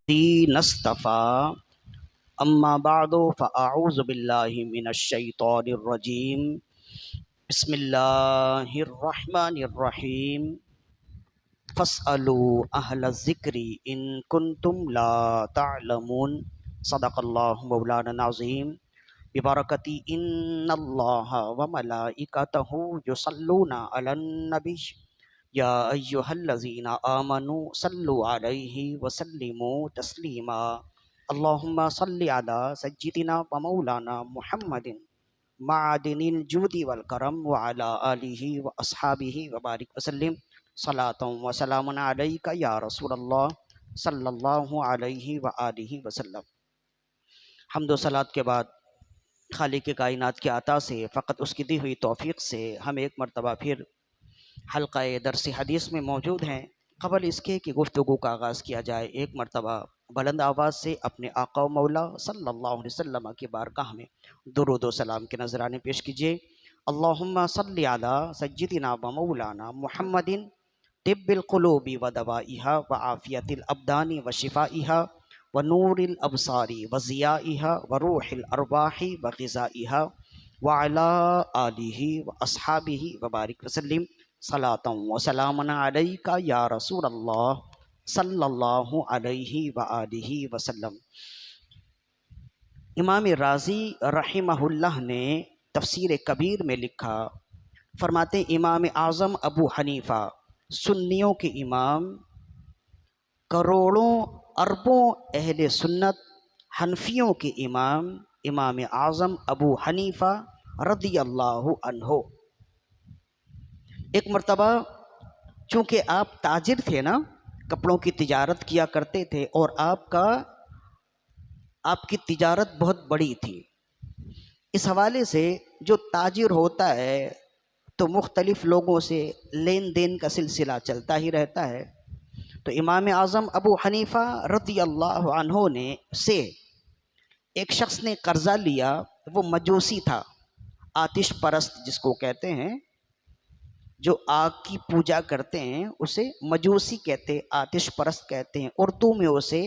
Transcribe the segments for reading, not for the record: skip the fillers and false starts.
الذين اصطفى أما بعد فأعوذ بالله من الشيطان الرجيم بسم الله الرحمن الرحيم فاسألوا أهل الذكر إن كنتم لا تعلمون صدق الله مولانا العظيم ببركة إن الله وملائكته يصلون على النبي يا أيها الذين آمنوا صلوا عليه وسلموا تسليما اللهم صل على سيدنا ومولانا محمد معدن الجود والكرم وعلى آله وأصحابه وبارك وسلم صلاة وسلام عليك يا رسول الله صلی اللہ علیہ وآلہ وسلم۔ حمد و صلات کے بعد خالق کائنات کے عطا سے فقط اس کی دی ہوئی توفیق سے ہم ایک مرتبہ پھر حلقہ درس حدیث میں موجود ہیں۔ قبل اس کے کہ گفتگو کا آغاز کیا جائے، ایک مرتبہ بلند آواز سے اپنے آقا و مولا صلی اللہ علیہ وسلم کی بارگاہ میں درود و سلام کے نذرانے پیش کیجیے۔ اللہم صلی علی سیدنا و مولانا محمد طب القلوب و دوائها و عافیت الابدان و شفائها و نور الابصار و ضیائها و روح الارواح و غذائها و علی آلہ و اصحابہ و بارک وسلم صلاۃ و سلام علیک یا رسول اللہ صلی اللہ علیہ وآلہ وسلم۔ امام رازی رحمہ اللہ نے تفسیر کبیر میں لکھا، فرماتے امام اعظم ابو حنیفہ سنیوں کے امام، کروڑوں اربوں اہل سنت حنفیوں کے امام، امام اعظم ابو حنیفہ رضی اللہ عنہ۔ ایک مرتبہ چونکہ آپ تاجر تھے نا، کپڑوں کی تجارت کیا کرتے تھے، اور آپ کی تجارت بہت بڑی تھی، اس حوالے سے جو تاجر ہوتا ہے تو مختلف لوگوں سے لین دین کا سلسلہ چلتا ہی رہتا ہے۔ تو امام اعظم ابو حنیفہ رضی اللہ عنہ نے سے ایک شخص نے قرضہ لیا، وہ مجوسی تھا، آتش پرست جس کو کہتے ہیں، جو آگ کی پوجا کرتے ہیں اسے مجوسی کہتے ہیں، آتش پرست کہتے ہیں، اردو میں اسے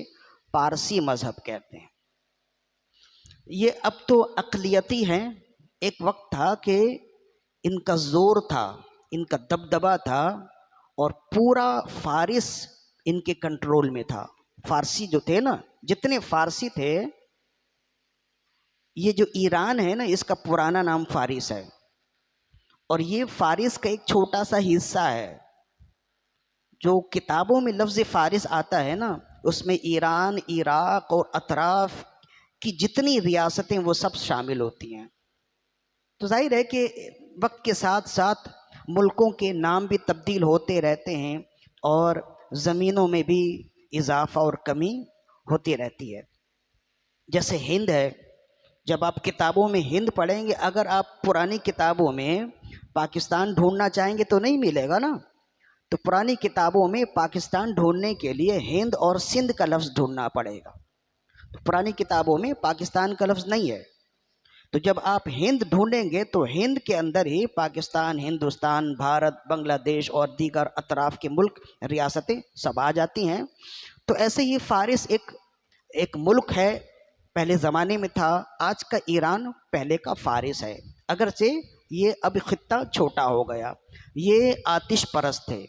پارسی مذہب کہتے ہیں۔ یہ اب تو اقلیتی ہیں، ایک وقت تھا کہ ان کا زور تھا، ان کا دبدبا تھا، اور پورا فارس ان کے کنٹرول میں تھا۔ فارسی جو تھے نا، جتنے فارسی تھے، یہ جو ایران ہے نا، اس کا پرانا نام فارس ہے، اور یہ فارس کا ایک چھوٹا سا حصہ ہے۔ جو کتابوں میں لفظ فارس آتا ہے نا، اس میں ایران، عراق اور اطراف کی جتنی ریاستیں وہ سب شامل ہوتی ہیں۔ تو ظاہر ہے کہ وقت کے ساتھ ساتھ ملکوں کے نام بھی تبدیل ہوتے رہتے ہیں، اور زمینوں میں بھی اضافہ اور کمی ہوتی رہتی ہے۔ جیسے ہند ہے، جب آپ کتابوں میں ہند پڑھیں گے، اگر آپ پرانی کتابوں میں پاکستان ڈھونڈنا چاہیں گے تو نہیں ملے گا نا، تو پرانی کتابوں میں پاکستان ڈھونڈنے کے لیے ہند اور سندھ کا لفظ ڈھونڈنا پڑے گا، تو پرانی کتابوں میں پاکستان کا لفظ نہیں ہے۔ تو جب آپ ہند ڈھونڈیں گے تو ہند کے اندر ہی پاکستان، ہندوستان، بھارت، بنگلہ دیش اور دیگر اطراف کے ملک، ریاستیں سب آ جاتی ہیں۔ تو ایسے ہی فارس ایک ملک ہے، پہلے زمانے میں تھا، آج کا ایران پہلے کا فارس ہے، اگرچہ یہ اب خطہ چھوٹا ہو گیا۔ یہ آتش پرست تھے۔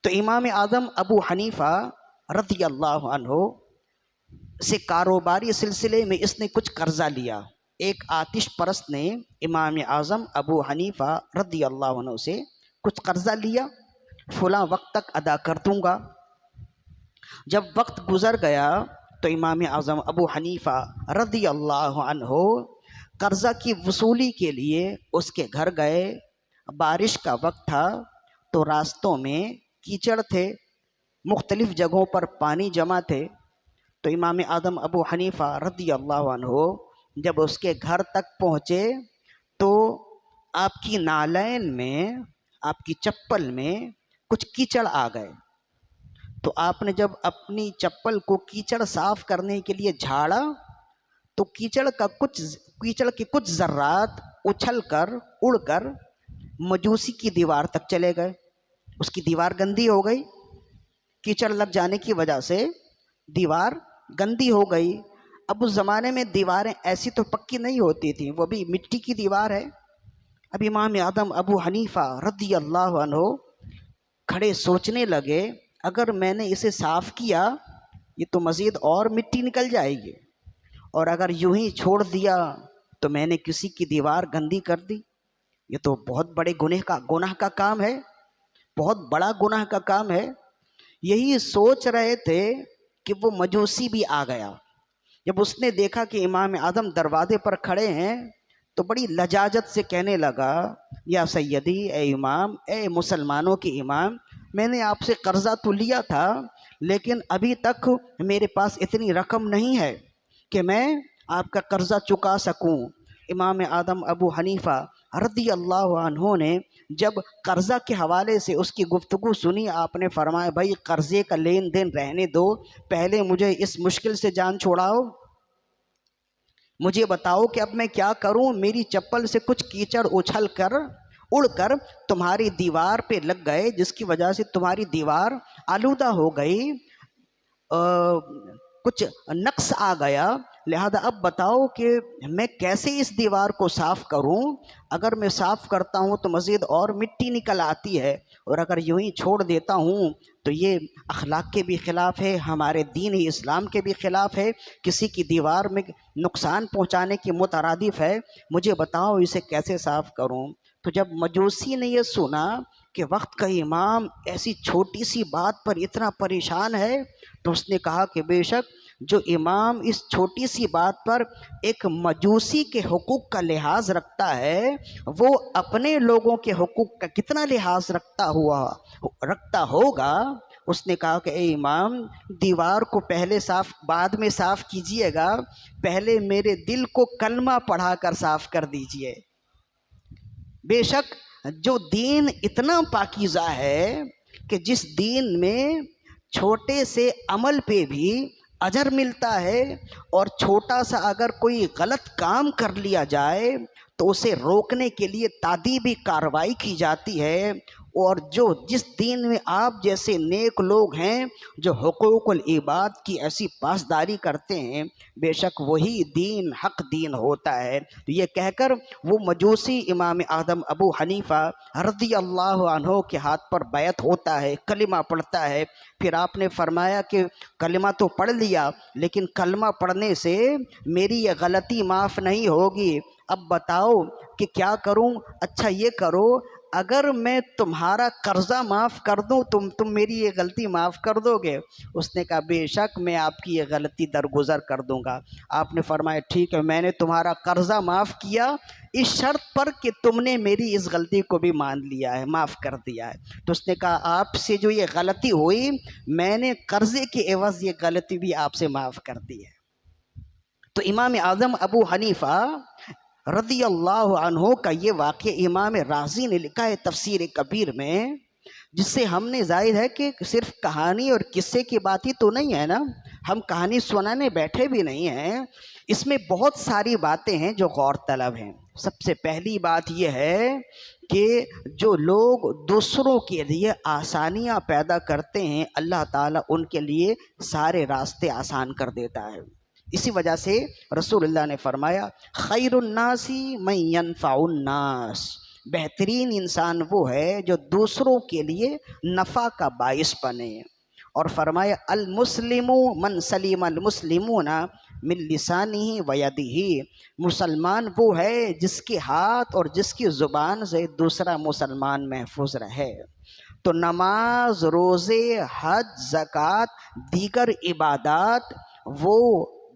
تو امام اعظم ابو حنیفہ رضی اللہ عنہ سے کاروباری سلسلے میں اس نے کچھ قرضہ لیا۔ ایک آتش پرست نے امام اعظم ابو حنیفہ رضی اللہ عنہ سے کچھ قرضہ لیا، فلاں وقت تک ادا کر دوں گا۔ جب وقت گزر گیا تو امام اعظم ابو حنیفہ رضی اللہ عنہ قرضہ کی وصولی کے لیے اس کے گھر گئے۔ بارش کا وقت تھا تو راستوں میں کیچڑ تھے، مختلف جگہوں پر پانی جمع تھے۔ تو امام اعظم ابو حنیفہ رضی اللہ عنہ جب اس کے گھر تک پہنچے تو آپ کی نالین میں، آپ کی چپل میں کچھ کیچڑ آ گئے۔ تو آپ نے جب اپنی چپل کو کیچڑ صاف کرنے کے لیے جھاڑا تو کیچڑ کے کچھ ذرات اچھل کر، اڑ کر مجوسی کی دیوار تک چلے گئے۔ اس کی دیوار گندی ہو گئی، کیچڑ لگ جانے کی وجہ سے دیوار گندی ہو گئی. اب اس زمانے میں دیواریں ایسی تو پکی نہیں ہوتی تھیں، وہ بھی مٹی کی دیوار ہے. اب امام اعظم ابو حنیفہ رضی اللہ عنہ کھڑے سوچنے لگے، اگر میں نے اسے صاف کیا یہ تو مزید اور مٹی نکل جائے گی، اور اگر یوں ہی چھوڑ دیا تو میں نے کسی کی دیوار گندی کر دی. یہ تو بہت بڑے گناہ کا کام ہے، بہت بڑا گناہ کا کام ہے. یہی سوچ رہے تھے کہ وہ مجوسی بھی آ گیا. جب اس نے دیکھا کہ امام اعظم دروازے پر کھڑے ہیں تو بڑی لجاجت سے کہنے لگا، یا سیدی، اے امام، اے مسلمانوں کے امام، میں نے آپ سے قرضہ تو لیا تھا لیکن ابھی تک میرے پاس اتنی رقم نہیں ہے کہ میں آپ کا قرضہ چکا سکوں. امام اعظم ابو حنیفہ رضی اللہ عنہ نے جب قرضہ کے حوالے سے اس کی گفتگو سنی، آپ نے فرمایا، بھائی قرضے کا لین دین رہنے دو، پہلے مجھے اس مشکل سے جان چھوڑاؤ. مجھے بتاؤ کہ اب میں کیا کروں. میری چپل سے کچھ کیچڑ اڑ کر تمہاری دیوار پہ لگ گئے، جس کی وجہ سے تمہاری دیوار آلودہ ہو گئی، کچھ نقص آ گیا. لہذا اب بتاؤ کہ میں کیسے اس دیوار کو صاف کروں. اگر میں صاف کرتا ہوں تو مزید اور مٹی نکل آتی ہے، اور اگر یوں ہی چھوڑ دیتا ہوں تو یہ اخلاق کے بھی خلاف ہے، ہمارے دین اسلام کے بھی خلاف ہے، کسی کی دیوار میں نقصان پہنچانے کی مترادف ہے. مجھے بتاؤ اسے کیسے صاف کروں. تو جب مجوسی نے یہ سنا کہ وقت کا امام ایسی چھوٹی سی بات پر اتنا پریشان ہے، تو اس نے کہا کہ بے شک جو امام اس چھوٹی سی بات پر ایک مجوسی کے حقوق کا لحاظ رکھتا ہے، وہ اپنے لوگوں کے حقوق کا کتنا لحاظ رکھتا ہوگا. اس نے کہا کہ اے امام، دیوار کو پہلے بعد میں صاف کیجئے گا، پہلے میرے دل کو کلمہ پڑھا کر صاف کر دیجئے. بے شک جو دین اتنا پاکیزہ ہے کہ جس دین میں چھوٹے سے عمل پہ بھی اجر ملتا ہے، اور چھوٹا سا اگر کوئی غلط کام کر لیا جائے تو اسے روکنے کے لیے تادیبی کارروائی کی جاتی ہے. اور جس دین میں آپ جیسے نیک لوگ ہیں جو حقوق العباد کی ایسی پاسداری کرتے ہیں، بے شک وہی دین حق دین ہوتا ہے. تو یہ کہہ کر وہ مجوسی امام اعظم ابو حنیفہ رضی اللہ عنہ کے ہاتھ پر بیعت ہوتا ہے، کلمہ پڑھتا ہے. پھر آپ نے فرمایا کہ کلمہ تو پڑھ لیا لیکن کلمہ پڑھنے سے میری یہ غلطی معاف نہیں ہوگی. اب بتاؤ کہ کیا کروں. اچھا یہ کرو، اگر میں تمہارا قرضہ معاف کر دوں تم میری یہ غلطی معاف کر دو گے. اس نے کہا بے شک میں آپ کی یہ غلطی درگزر کر دوں گا. آپ نے فرمایا ٹھیک ہے، میں نے تمہارا قرضہ معاف کیا اس شرط پر کہ تم نے میری اس غلطی کو بھی مان لیا ہے، معاف کر دیا ہے. تو اس نے کہا آپ سے جو یہ غلطی ہوئی، میں نے قرضے کے عوض یہ غلطی بھی آپ سے معاف کر دی ہے. تو امام اعظم ابو حنیفہ رضی اللہ عنہ کا یہ واقعہ امام رازی نے لکھا ہے تفسیر کبیر میں، جس سے ہم نے ظاہر ہے کہ صرف کہانی اور قصے کی بات ہی تو نہیں ہے نا، ہم کہانی سنانے بیٹھے بھی نہیں ہیں. اس میں بہت ساری باتیں ہیں جو غور طلب ہیں. سب سے پہلی بات یہ ہے کہ جو لوگ دوسروں کے لیے آسانیاں پیدا کرتے ہیں، اللہ تعالیٰ ان کے لیے سارے راستے آسان کر دیتا ہے. اسی وجہ سے رسول اللہ نے فرمایا خیر الناس من ینفع الناس، بہترین انسان وہ ہے جو دوسروں کے لیے نفع کا باعث بنے. اور فرمایا المسلم من سلم المسلمون من لسانہ و یدہ، مسلمان وہ ہے جس کے ہاتھ اور جس کی زبان سے دوسرا مسلمان محفوظ رہے. تو نماز، روزے، حج، زکوٰۃ، دیگر عبادات وہ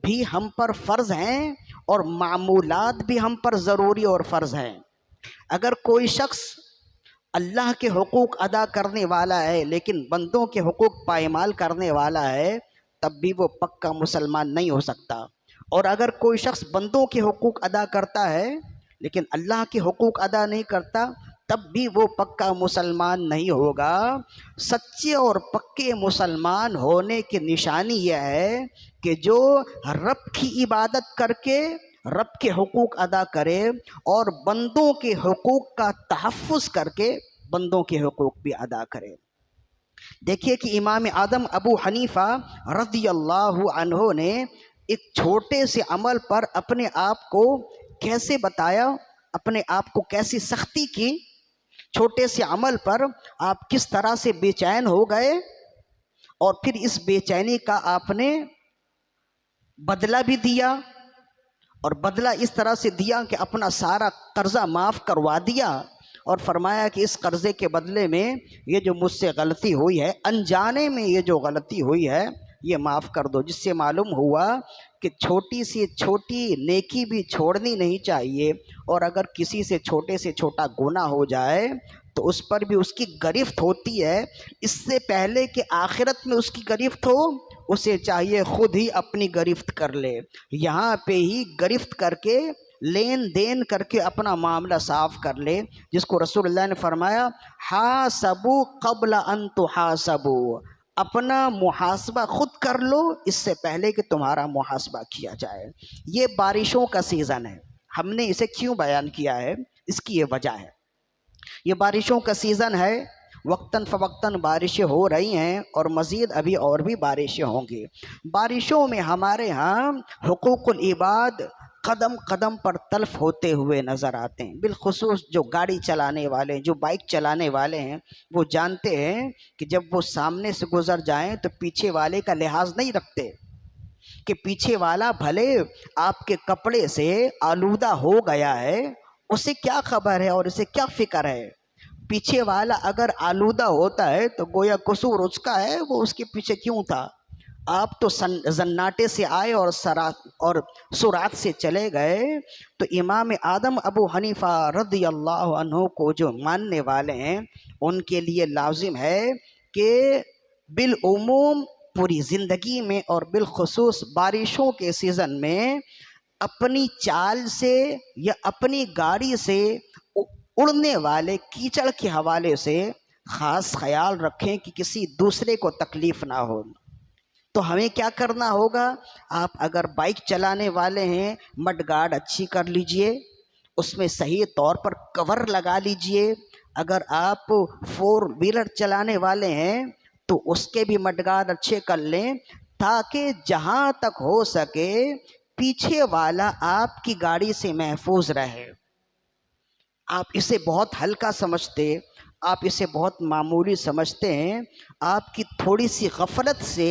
بھی ہم پر فرض ہیں، اور معمولات بھی ہم پر ضروری اور فرض ہیں. اگر کوئی شخص اللہ کے حقوق ادا کرنے والا ہے لیکن بندوں کے حقوق پائمال کرنے والا ہے، تب بھی وہ پکا مسلمان نہیں ہو سکتا. اور اگر کوئی شخص بندوں کے حقوق ادا کرتا ہے لیکن اللہ کے حقوق ادا نہیں کرتا، تب بھی وہ پکا مسلمان نہیں ہوگا. سچے اور پکے مسلمان ہونے کی نشانی یہ ہے کہ جو رب کی عبادت کر کے رب کے حقوق ادا کرے، اور بندوں کے حقوق کا تحفظ کر کے بندوں کے حقوق بھی ادا کرے. دیکھیے کہ امام اعظم ابو حنیفہ رضی اللہ عنہ نے ایک چھوٹے سے عمل پر اپنے آپ کو کیسے بتایا، اپنے آپ کو کیسی سختی کی، چھوٹے سے عمل پر آپ کس طرح سے بے چین ہو گئے، اور پھر اس بے چینی کا آپ نے بدلہ بھی دیا، اور بدلہ اس طرح سے دیا کہ اپنا سارا قرضہ معاف کروا دیا، اور فرمایا کہ اس قرضے کے بدلے میں یہ جو مجھ سے غلطی ہوئی ہے، انجانے میں یہ جو غلطی ہوئی ہے یہ معاف کر دو۔ جس سے معلوم ہوا کہ چھوٹی سی چھوٹی نیکی بھی چھوڑنی نہیں چاہیے، اور اگر کسی سے چھوٹا گناہ ہو جائے تو اس پر بھی اس کی گرفت ہوتی ہے۔ اس سے پہلے کہ آخرت میں اس کی گرفت ہو، اسے چاہیے خود ہی اپنی گرفت کر لے، یہاں پہ ہی گرفت کر کے لین دین کر کے اپنا معاملہ صاف کر لے، جس کو رسول اللہ نے فرمایا حاسبو قبل ان تحاسبو، اپنا محاسبہ خود کر لو اس سے پہلے کہ تمہارا محاسبہ کیا جائے۔ یہ بارشوں کا سیزن ہے، ہم نے اسے کیوں بیان کیا ہے، اس کی یہ وجہ ہے، یہ بارشوں کا سیزن ہے، وقتاً فوقتاً بارشیں ہو رہی ہیں، اور مزید ابھی اور بھی بارشیں ہوں گی۔ بارشوں میں ہمارے ہاں حقوق العباد قدم قدم پر تلف ہوتے ہوئے نظر آتے ہیں، بالخصوص جو گاڑی چلانے والے، جو بائک چلانے والے ہیں، وہ جانتے ہیں کہ جب وہ سامنے سے گزر جائیں تو پیچھے والے کا لحاظ نہیں رکھتے، کہ پیچھے والا بھلے آپ کے کپڑے سے آلودہ ہو گیا ہے، اسے کیا خبر ہے اور اسے کیا فکر ہے۔ پیچھے والا اگر آلودہ ہوتا ہے تو گویا قصور اس کا ہے، وہ اس کے پیچھے کیوں تھا۔ آپ تو زناٹے سے آئے اور سرعت سے چلے گئے۔ تو امام اعظم ابو حنیفہ رضی اللہ عنہ کو جو ماننے والے ہیں ان کے لیے لازم ہے کہ بالعموم پوری زندگی میں اور بالخصوص بارشوں کے سیزن میں اپنی چال سے یا اپنی گاڑی سے اڑنے والے کیچڑ کے حوالے سے خاص خیال رکھیں کہ کسی دوسرے کو تکلیف نہ ہو۔ تو ہمیں کیا کرنا ہوگا، آپ اگر بائک چلانے والے ہیں مڈ گارڈ اچھی کر لیجئے، اس میں صحیح طور پر کور لگا لیجئے، اگر آپ 4 ویلر چلانے والے ہیں تو اس کے بھی مڈ گارڈ اچھے کر لیں، تاکہ جہاں تک ہو سکے پیچھے والا آپ کی گاڑی سے محفوظ رہے۔ آپ اسے بہت ہلکا سمجھتے، آپ اسے بہت معمولی سمجھتے ہیں، آپ کی تھوڑی سی غفلت سے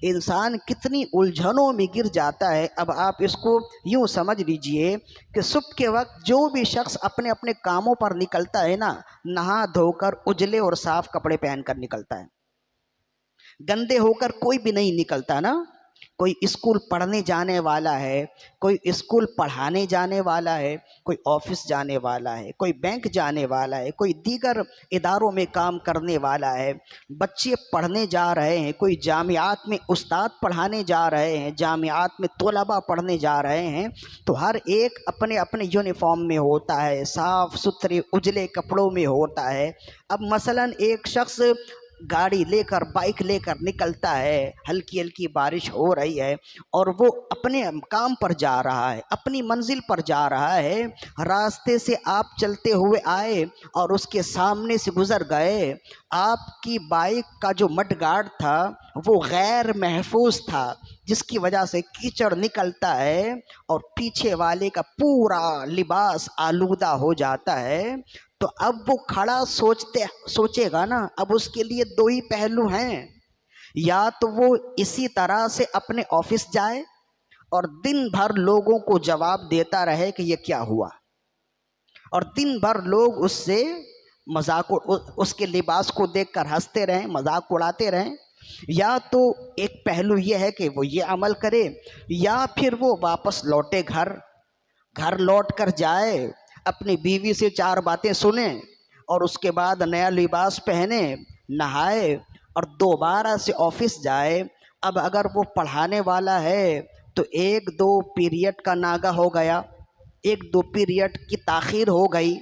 انسان کتنی الجھنوں میں گر جاتا ہے۔ اب آپ اس کو یوں سمجھ لیجئے کہ صبح کے وقت جو بھی شخص اپنے اپنے کاموں پر نکلتا ہے نا، نہا دھو کر اجلے اور صاف کپڑے پہن کر نکلتا ہے، گندے ہو کر کوئی بھی نہیں نکلتا نا۔ کوئی اسکول پڑھنے جانے والا ہے، کوئی اسکول پڑھانے جانے والا ہے، کوئی آفس جانے والا ہے، کوئی بینک جانے والا ہے، کوئی دیگر اداروں میں کام کرنے والا ہے، بچے پڑھنے جا رہے ہیں، کوئی جامعات میں استاد پڑھانے جا رہے ہیں، جامعات میں طلباء پڑھنے جا رہے ہیں، تو ہر ایک اپنے اپنے یونیفارم میں ہوتا ہے، صاف ستھرے اجلے کپڑوں میں ہوتا ہے۔ اب مثلاً ایک شخص گاڑی لے کر، بائک لے کر نکلتا ہے، ہلکی ہلکی بارش ہو رہی ہے اور وہ اپنے کام پر جا رہا ہے، اپنی منزل پر جا رہا ہے، راستے سے آپ چلتے ہوئے آئے اور اس کے سامنے سے گزر گئے، آپ کی بائک کا جو مڈ گارڈ تھا وہ غیر محفوظ تھا، جس کی وجہ سے کیچڑ نکلتا ہے اور پیچھے والے کا پورا لباس آلودہ ہو جاتا ہے۔ تو اب وہ کھڑا سوچے گا نا، اب اس کے لیے 2 ہی پہلو ہیں، یا تو وہ اسی طرح سے اپنے آفس جائے اور دن بھر لوگوں کو جواب دیتا رہے کہ یہ کیا ہوا، اور دن بھر لوگ اس سے مذاق، اس کے لباس کو دیکھ کر ہنستے رہیں، مذاق اڑاتے رہیں، یا تو ایک پہلو یہ ہے کہ وہ یہ عمل کرے، یا پھر وہ واپس لوٹے گھر لوٹ کر جائے، اپنی بیوی سے 4 باتیں سنیں اور اس کے بعد نیا لباس پہنے، نہائے اور دوبارہ سے آفس جائے۔ اب اگر وہ پڑھانے والا ہے تو 1-2 پیریڈ کا ناغہ ہو گیا، 1-2 پیریڈ کی تاخیر ہو گئی،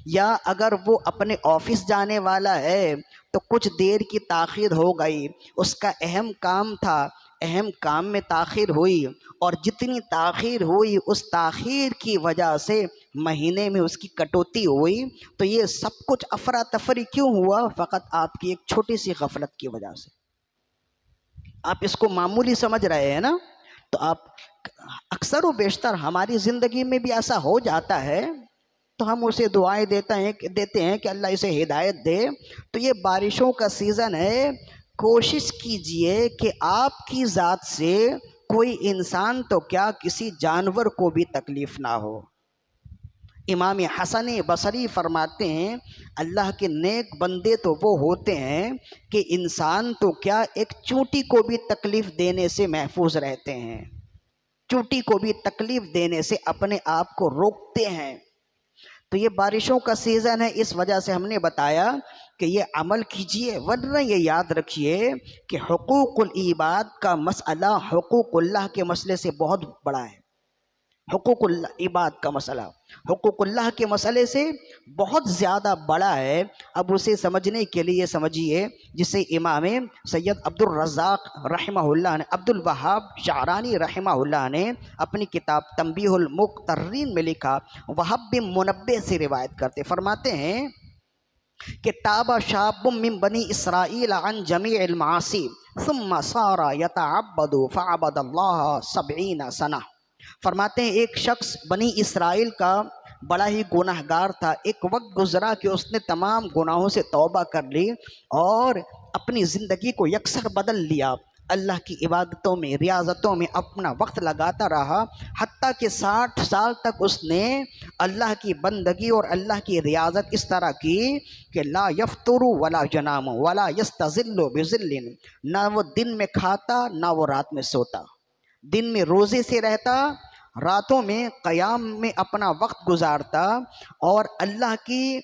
یا اگر وہ اپنے آفس جانے والا ہے تو کچھ دیر کی تاخیر ہو گئی، اس کا اہم کام تھا اہم کام میں تاخیر ہوئی، اور جتنی تاخیر ہوئی اس تاخیر کی وجہ سے مہینے میں اس کی کٹوتی ہوئی، تو یہ سب کچھ افراتفری کیوں ہوا؟ فقط آپ کی ایک چھوٹی سی غفلت کی وجہ سے۔ آپ اس کو معمولی سمجھ رہے ہیں نا؟ تو آپ اکثر و بیشتر ہماری زندگی میں بھی ایسا ہو جاتا ہے، تو ہم اسے دعائیں دیتے ہیں کہ اللہ اسے ہدایت دے۔ تو یہ بارشوں کا سیزن ہے، کوشش کیجئے کہ آپ کی ذات سے کوئی انسان تو کیا کسی جانور کو بھی تکلیف نہ ہو۔ امام حسن بصری فرماتے ہیں اللہ کے نیک بندے تو وہ ہوتے ہیں کہ انسان تو کیا ایک چونٹی کو بھی تکلیف دینے سے محفوظ رہتے ہیں، چونٹی کو بھی تکلیف دینے سے اپنے آپ کو روکتے ہیں۔ تو یہ بارشوں کا سیزن ہے، اس وجہ سے ہم نے بتایا کہ یہ عمل کیجئے، ورنہ یہ یاد رکھیے کہ حقوق العباد کا مسئلہ حقوق اللہ کے مسئلے سے بہت بڑا ہے۔ حقوق العباد کا مسئلہ حقوق اللہ کے مسئلے سے بہت زیادہ بڑا ہے۔ اب اسے سمجھنے کے لیے سمجھیے، جسے امام سید عبد الرزاق رحمہ اللہ نے، عبد الوہاب شعرانی رحمہ اللہ نے اپنی کتاب تنبیہ المقترین میں لکھا۔ وہب بن منبہ سے روایت کرتے، فرماتے ہیں کہ تاب شاب من بنی اسرائیل عن جمیع المعاصی ثم صار یتعبد فعبد اللہ 70 سنہ۔ فرماتے ہیں ایک شخص بنی اسرائیل کا بڑا ہی گناہ گار تھا، ایک وقت گزرا کہ اس نے تمام گناہوں سے توبہ کر لی اور اپنی زندگی کو یکسر بدل لیا، اللہ کی عبادتوں میں، ریاضتوں میں اپنا وقت لگاتا رہا، حتیٰ کہ 60 سال تک اس نے اللہ کی بندگی اور اللہ کی ریاضت اس طرح کی کہ لا یفطر ولا ینام ولا یستظل بظل، نہ وہ دن میں کھاتا نہ وہ رات میں سوتا، دن میں روزے سے رہتا، راتوں میں قیام میں اپنا وقت گزارتا، اور اللہ کی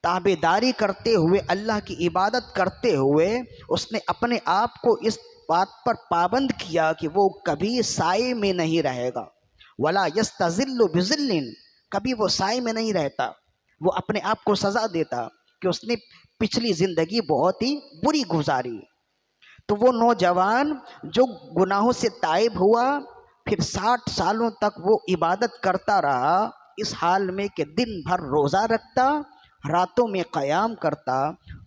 تابعداری کرتے ہوئے، اللہ کی عبادت کرتے ہوئے اس نے اپنے آپ کو اس بات پر پابند کیا کہ وہ کبھی سائے میں نہیں رہے گا، ولا یستظل بظل، کبھی وہ سائے میں نہیں رہتا۔ وہ اپنے آپ کو سزا دیتا کہ اس نے پچھلی زندگی بہت ہی بری گزاری۔ تو وہ نوجوان جو گناہوں سے تائب ہوا، پھر 60 سالوں تک وہ عبادت کرتا رہا، اس حال میں کہ دن بھر روزہ رکھتا، راتوں میں قیام کرتا،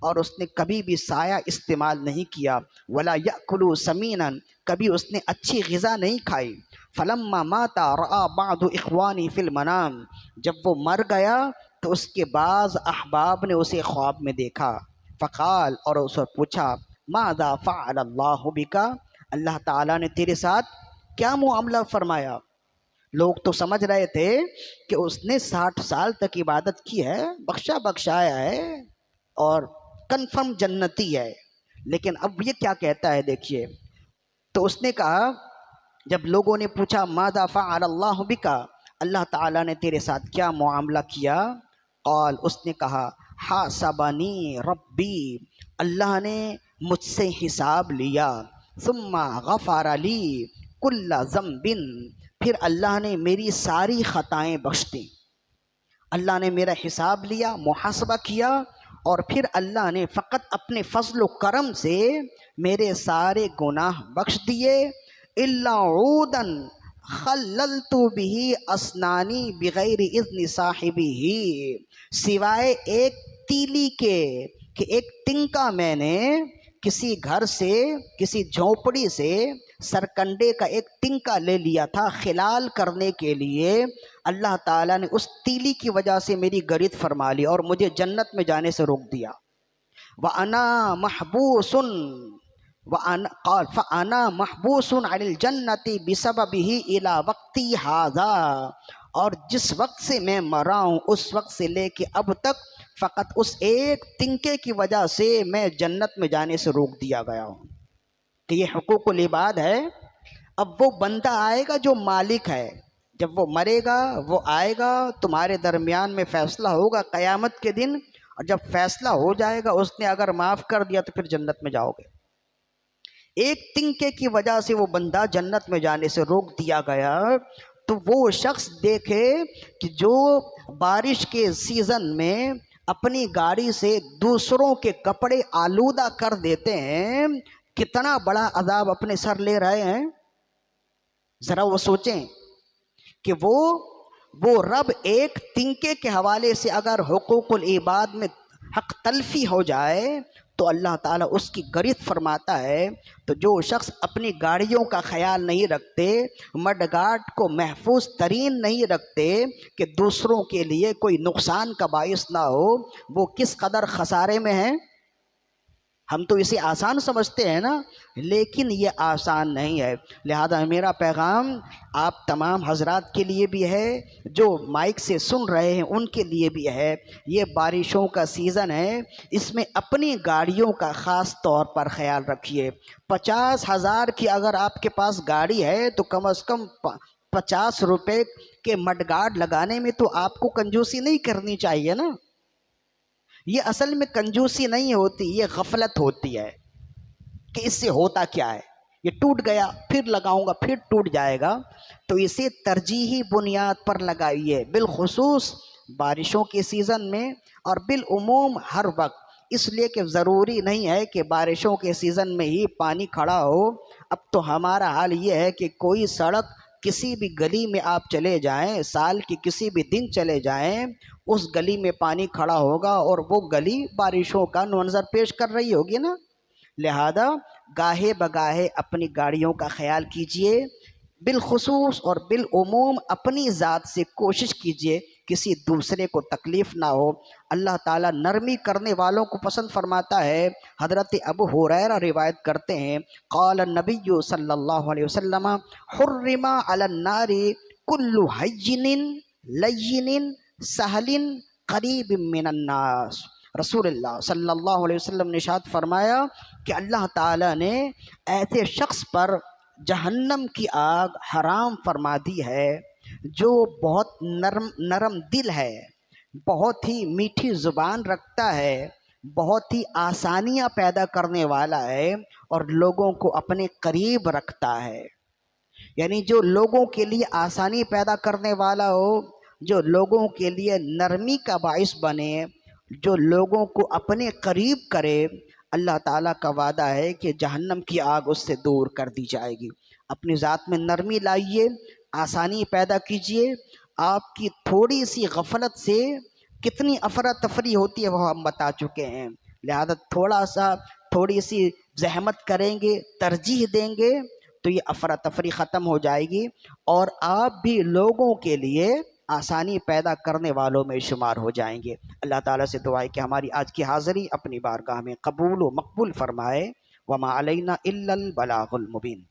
اور اس نے کبھی بھی سایہ استعمال نہیں کیا، ولا یأکل سمینا، کبھی اس نے اچھی غذا نہیں کھائی۔ فلما مات رأى بعض اخوانی فی المنام، جب وہ مر گیا تو اس کے بعض احباب نے اسے خواب میں دیکھا، فقال، اور اس سے پوچھا، ماذا فعل اللہ بک، اللہ تعالیٰ نے تیرے ساتھ کیا معاملہ فرمایا؟ لوگ تو سمجھ رہے تھے کہ اس نے 60 سال تک عبادت کی ہے، بخشایا ہے اور کنفرم جنتی ہے، لیکن اب یہ کیا کہتا ہے دیکھیے۔ تو اس نے کہا، جب لوگوں نے پوچھا ماذا فعل اللہ بک، اللہ تعالیٰ نے تیرے ساتھ کیا معاملہ کیا؟ قال، اس نے کہا، حاسبنی ربی، اللہ نے مجھ سے حساب لیا، ثم غفر لی کل ذنب، پھر اللہ نے میری ساری خطائیں بخش دیں۔ اللہ نے میرا حساب لیا، محاسبہ کیا، اور پھر اللہ نے فقط اپنے فضل و کرم سے میرے سارے گناہ بخش دیے۔ الا عودا خللت به اسنانی بغیر اذن صاحبہ، سوائے ایک تیلی کے کہ ایک تنکا میں نے کسی گھر سے، کسی جھونپڑی سے سرکنڈے کا ایک تنکا لے لیا تھا خلال کرنے کے لیے، اللہ تعالیٰ نے اس تیلی کی وجہ سے میری گرد فرما لی اور مجھے جنت میں جانے سے روک دیا۔ وَأَنَا مَحْبُوسٌ قال فَأَنَا مَحْبُوسٌ عَنِ الْجَنَّةِ بِسَبَبِهِ إِلَى وَقْتِي هَذَا، اور جس وقت سے میں مرا ہوں اس وقت سے لے کے اب تک فقط اس ایک تنکے کی وجہ سے میں جنت میں جانے سے روک دیا گیا ہوں۔ کہ یہ حقوق العباد ہے۔ اب وہ بندہ آئے گا جو مالک ہے، جب وہ مرے گا وہ آئے گا، تمہارے درمیان میں فیصلہ ہوگا قیامت کے دن، اور جب فیصلہ ہو جائے گا اس نے اگر معاف کر دیا تو پھر جنت میں جاؤ گے۔ ایک تنکے کی وجہ سے وہ بندہ جنت میں جانے سے روک دیا گیا۔ تو وہ شخص دیکھے کہ جو بارش کے سیزن میں اپنی گاڑی سے دوسروں کے کپڑے آلودہ کر دیتے ہیں، کتنا بڑا عذاب اپنے سر لے رہے ہیں. ذرا وہ سوچیں کہ وہ رب ایک تنکے کے حوالے سے اگر حقوق العباد میں حق تلفی ہو جائے تو اللہ تعالیٰ اس کی گریز فرماتا ہے. تو جو شخص اپنی گاڑیوں کا خیال نہیں رکھتے، مڈ گارڈ کو محفوظ ترین نہیں رکھتے کہ دوسروں کے لیے کوئی نقصان کا باعث نہ ہو، وہ کس قدر خسارے میں ہیں. ہم تو اسے آسان سمجھتے ہیں نا، لیکن یہ آسان نہیں ہے. لہذا میرا پیغام آپ تمام حضرات کے لیے بھی ہے، جو مائک سے سن رہے ہیں ان کے لیے بھی ہے. یہ بارشوں کا سیزن ہے، اس میں اپنی گاڑیوں کا خاص طور پر خیال رکھیے. 50,000 کی اگر آپ کے پاس گاڑی ہے تو کم از کم 50 روپے کے مڈ گارڈ لگانے میں تو آپ کو کنجوسی نہیں کرنی چاہیے نا. یہ اصل میں کنجوسی نہیں ہوتی، یہ غفلت ہوتی ہے کہ اس سے ہوتا کیا ہے، یہ ٹوٹ گیا پھر لگاؤں گا پھر ٹوٹ جائے گا. تو اسے ترجیحی بنیاد پر لگائیے، بالخصوص بارشوں کے سیزن میں اور بالعموم ہر وقت. اس لیے کہ ضروری نہیں ہے کہ بارشوں کے سیزن میں ہی پانی کھڑا ہو. اب تو ہمارا حال یہ ہے کہ کوئی سڑک کسی بھی گلی میں آپ چلے جائیں، سال کے کسی بھی دن چلے جائیں، اس گلی میں پانی کھڑا ہوگا اور وہ گلی بارشوں کا منظر پیش کر رہی ہوگی نا. لہذا گاہے بگاہے اپنی گاڑیوں کا خیال کیجیے، بالخصوص اور بالعموم اپنی ذات سے کوشش کیجیے کسی دوسرے کو تکلیف نہ ہو. اللہ تعالیٰ نرمی کرنے والوں کو پسند فرماتا ہے. حضرت ابو ہریرہ روایت کرتے ہیں، قال النبی صلی اللہ علیہ وسلم حرم علی النار کل ہین لین سہل قریب من الناس. رسول اللہ صلی اللہ علیہ وسلم نے ارشاد فرمایا کہ اللہ تعالیٰ نے ایسے شخص پر جہنم کی آگ حرام فرما دی ہے جو بہت نرم دل ہے، بہت ہی میٹھی زبان رکھتا ہے، بہت ہی آسانیاں پیدا کرنے والا ہے اور لوگوں کو اپنے قریب رکھتا ہے. یعنی جو لوگوں کے لیے آسانی پیدا کرنے والا ہو، جو لوگوں کے لیے نرمی کا باعث بنے، جو لوگوں کو اپنے قریب کرے، اللہ تعالیٰ کا وعدہ ہے کہ جہنم کی آگ اس سے دور کر دی جائے گی. اپنی ذات میں نرمی لائیے، آسانی پیدا کیجیے. آپ کی تھوڑی سی غفلت سے کتنی افراتفری ہوتی ہے وہ ہم بتا چکے ہیں. لہذا تھوڑی سی زحمت کریں گے، ترجیح دیں گے تو یہ افراتفری ختم ہو جائے گی اور آپ بھی لوگوں کے لیے آسانی پیدا کرنے والوں میں شمار ہو جائیں گے. اللہ تعالیٰ سے دعا ہے کہ ہماری آج کی حاضری اپنی بارگاہ میں قبول و مقبول فرمائے. وما علینا الا البلاغ المبین.